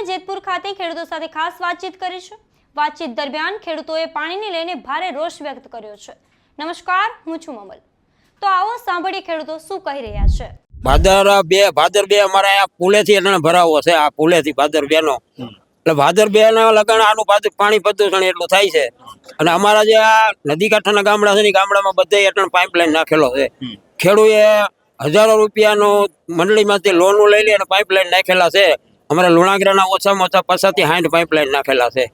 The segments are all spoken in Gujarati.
જેતપુર ખાતે ખેડૂતો સાથે ખાસ વાતચીત કરીશું। વાતચીત દરમિયાન ખેડૂતોએ પાણીને લઈને ભારે રોષ વ્યક્ત કર્યો છે। નમસ્કાર, હું છું મમલ। તો આવો સાંભળીએ ખેડૂતો શું કહી રહ્યા છે। ભાદર બે અમારા આ પુલેથી એટલે ભરાવો છે। આ પુલેથી ભાદર બે નો એટલે ભાદર બે ના લગન આનું પાણી પ્રદૂષણ એટલું થાય છે। અને અમારા જે આ નદી કાંઠાના ગામડા છે ને ગામડામાં બધે એટલે પાઇપલાઇન નાખેલો છે। ખેડૂએ હજારો રૂપિયાનો મંડળીમાંથી લોન લઈ લે અને પાઇપલાઇન નાખેલા છે। અમારા લુણાગરાના ઓછામાં ઓછા 50 થી 60 પાઇપલાઇન નાખેલા છે।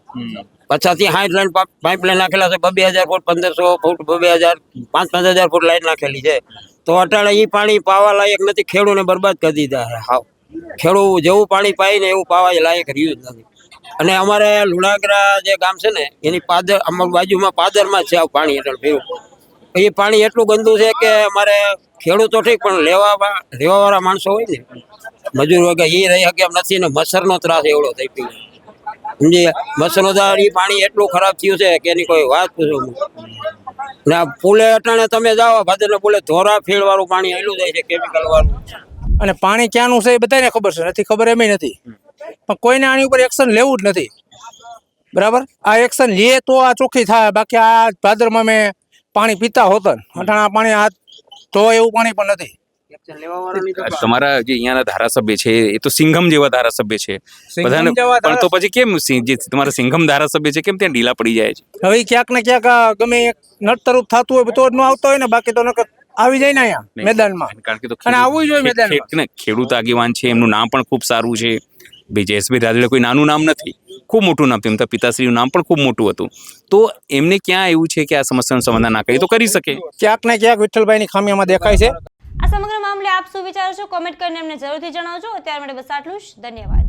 50 થી 60 લાઈન પાઇપલાઇન નાખેલા છે। 2000 ફૂટ 1500 ફૂટ 2000 5-5000 ફૂટ લાઈન નાખેલી છે। તો અટાણે એ પાણી પાવા લાયક નથી। ખેડૂને બરબાદ કરી દીધા છે। હાવ ખેડૂ જેવું પાણી પાય ને એવું પાવા લાયક રહ્યું જ નથી। અને અમારે લુણાગરા જે ગામ છે ને એની પાદર અમારી બાજુમાં પાદરમાં છે આ પાણી એટલે ભેરું એ પાણી એટલું ગંદુ છે કે અમારે ખેડૂતો ઠીક પણ લેવાવાળા માણસો હોય ને મજૂર વગર એ રહી શકે એમ નથી ને મચ્છરનો ત્રાસ એવડો થઈ ગયો સમજી। મચ્છરનો ત્રાસ એ પાણી એટલું ખરાબ થયું છે કે એની કોઈ વાત પૂછો ને। આ પુલે અટાણે તમે જાઓ ભાદરના પુલે ધોરા ફીણ વાળું પાણી આવેલું જાય છે કેમિકલ વાળું। અને પાણી ક્યાંનું છે એ બધાને ખબર છે, નથી ખબર એમ નથી, પણ કોઈને આની ઉપર એક્શન લેવું જ નથી। બરાબર, આ એક્શન લે તો આ ચોખ્ખી થાય। બાકી આ ભાદરમાં મેં પાણી પીતા હોતા અટાણા પાણી હાથ ધોવા એવું પાણી પણ નથી। તમારા જે અહીંયાના ધારાસભ્ય છે એ તો સિંઘમ જેવા ધારાસભ્ય છે બધાને, પણ તો પછી કેમ જે તમારા સિંઘમ ધારાસભ્ય છે કેમ ત્યાં ઢીલા પડી જાય છે? હવે ક્યાંક ને ક્યાંક ગમે એક નડતરૂપ થતું હોય તો જ ન આવતો હોય ને, બાકી તો નકર આવી જાય ને અહીંયા મેદાનમાં। કારણ કે તો અને આવવું જોઈએ મેદાનમાં। ખેડૂત આગેવાન છે, એમનું નામ પણ ખૂબ સારું છે। ભાઈ જયેશભાઈ રાદડિયા કોઈ નાનું નામ નથી, ખૂબ મોટું નામ, તેમના પિતાશ્રીનું નામ પણ ખૂબ મોટું હતું। તો એમને ક્યાં એવું છે કે આ સમસ્યાનું સમાધાન ના કરી તો કરી શકે? ક્યાંક ને ક્યાંક વિઠ્ઠલભાઈની ખામી આમાં દેખાય છે। આ સમગ્ર મામલે આપ શું વિચારો છો, કોમેન્ટ કરીને અમને જરૂરથી જણાવજો। અત્યાર માટે બસ આટલું જ, ધન્યવાદ।